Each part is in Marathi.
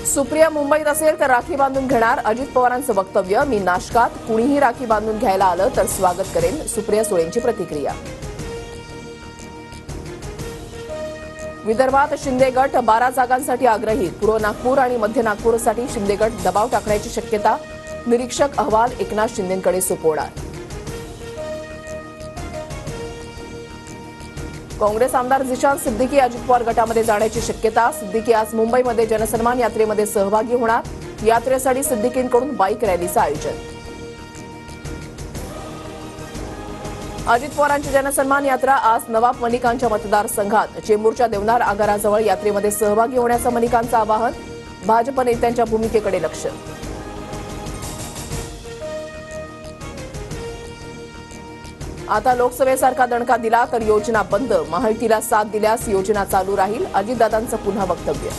सुप्रिया मुंबईत असेल तर राखी बांधून घेणार अजित पवारांचं वक्तव्य. मी नाशकात, कुणीही राखी बांधून घ्यायला आलं तर स्वागत करेन, सुप्रिया सुळेंची प्रतिक्रिया. विदर्भात शिंदे गट 12 जागांसाठी आग्रही. पूर्व नागपूर आणि मध्य नागपूरसाठी शिंदे गट दबाव टाकण्याची शक्यता. निरीक्षक अहवाल एकनाथ शिंदेंकडे सोपवणार. काँग्रेस आमदार जिशान सिद्दीकी अजित पवार गटामध्ये जाण्याची शक्यता. सिद्दीकी आज मुंबईमध्ये जनसन्मान यात्रेमध्ये सहभागी होणार. यात्रेसाठी सिद्दीकींकडून बाईक रॅलीचं आयोजन. अजित पवारांची जनसन्मान यात्रा आज नवाब मलिकांच्या मतदारसंघात. चेंबूरच्या देवनार आगाराजवळ यात्रेमध्ये सहभागी होण्याचं मलिकांचं आवाहन. भाजप नेत्यांच्या भूमिकेकडे लक्ष. आता लोकसभेसारखा दणका दिला तर योजना बंद. महायुतीला साथ दिल्यास योजना चालू राहील, अजितदादांचं पुन्हा वक्तव्य.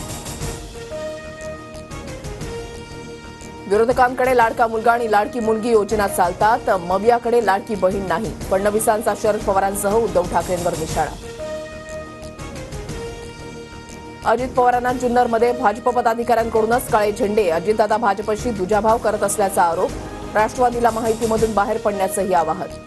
विरोधकांकडे लाडका मुलगा आणि लाडकी मुलगी योजना चालतात, मवियाकडे लाडकी बहीण नाही. फडणवीसांचा शरद पवारांसह उद्धव ठाकरेंवर निशाणा. अजित पवारांना जुन्नरमध्ये भाजप पदाधिकाऱ्यांकडूनच काळे झेंडे. अजितदादा भाजपशी दुजाभाव करत असल्याचा आरोप. राष्ट्रवादीला माहितीमधून बाहेर पडण्याचंही आवाहन.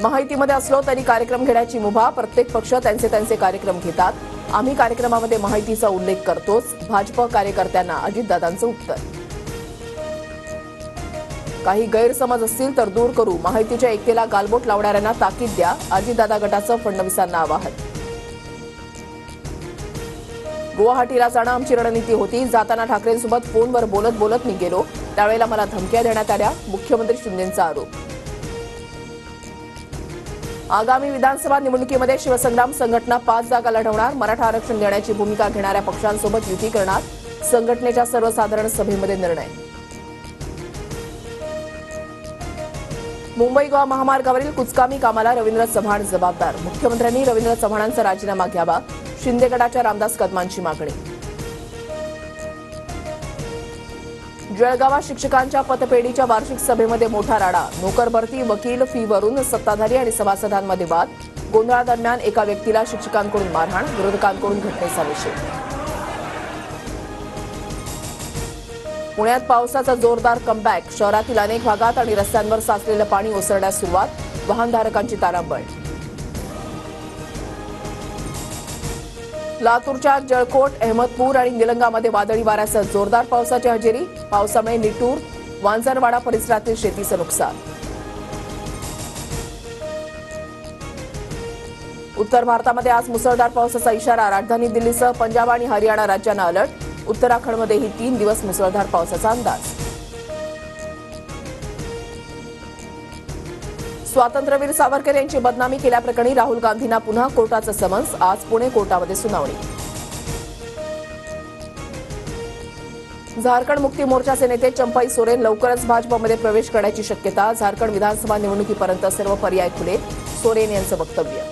माहितीमध्ये असलो तरी कार्यक्रम घेण्याची मुभा. प्रत्येक पक्ष त्यांचे कार्यक्रम घेतात. आम्ही कार्यक्रमामध्ये माहितीचा उल्लेख करतोच. भाजप कार्यकर्त्यांना अजितदादांचं उत्तर. काही गैरसमज असतील तर दूर करू. माहितीच्या एकतेला गालबोट लावणाऱ्यांना ताकीद द्या. अजितदादा गटाचं फडणवीसांना आवाहन. गुवाहाटीला जाणं आमची रणनीती होती. जाताना ठाकरेंसोबत फोनवर बोलत बोलत मी गेलो. त्यावेळेला मला धमक्या देण्यात आल्या. मुख्यमंत्री शिंदेंचा आरोप. आगामी विधानसभा निवडणुकीमध्ये शिवसंग्राम संघटना 5 जागा लढवणार. मराठा आरक्षण देण्याची भूमिका घेणाऱ्या पक्षांसोबत युती करणार. संघटनेच्या सर्वसाधारण सभेमध्ये निर्णय. मुंबई गोवा महामार्गावरील कुचकामी कामाला रवींद्र चव्हाण जबाबदार. मुख्यमंत्र्यांनी रवींद्र चव्हाणांचा राजीनामा घ्यावा. शिंदे गटाच्या रामदास कदमांची मागणी. जळगावात शिक्षकांच्या पतपेढीच्या वार्षिक सभेमध्ये मोठा राडा. नोकर भरती, वकील, फीवरून सत्ताधारी आणि सभासदांमध्ये वाद. गोंधळादरम्यान एका व्यक्तीला शिक्षकांकडून मारहाण. विरोधकांकडून घटनेचा निषेध. पुण्यात पावसाचा जोरदार कमबॅक. शहरातील अनेक भागात आणि रस्त्यांवर साचलेलं पाणी ओसरण्यास सुरुवात. वाहनधारकांची तारांबळ. लातूरच्या जळकोट, अहमदपूर आणि निलंगामध्ये वादळी वाऱ्यासह जोरदार पावसाची हजेरी. पावसामुळे निटूर, वांजरवाडा परिसरातील शेतीचं नुकसान. उत्तर भारतामध्ये आज मुसळधार पावसाचा इशारा. राजधानी दिल्लीसह पंजाब आणि हरियाणा राज्यांना अलर्ट. उत्तराखंडमध्येही 3 दिवस मुसळधार पावसाचा अंदाज. स्वातंत्र्यवीर सावरकर यांची बदनामी केल्याप्रकरणी राहुल गांधींना पुन्हा कोर्टाचं समन्स. आज पुणे कोर्टामध्ये सुनावणी. झारखंड मुक्ती मोर्चाचे नेते चंपाई सोरेन लवकरच भाजपमध्ये प्रवेश करण्याची शक्यता. झारखंड विधानसभा निवडणुकीपर्यंत सर्व पर्याय खुले. सोरेन यांचं वक्तव्य.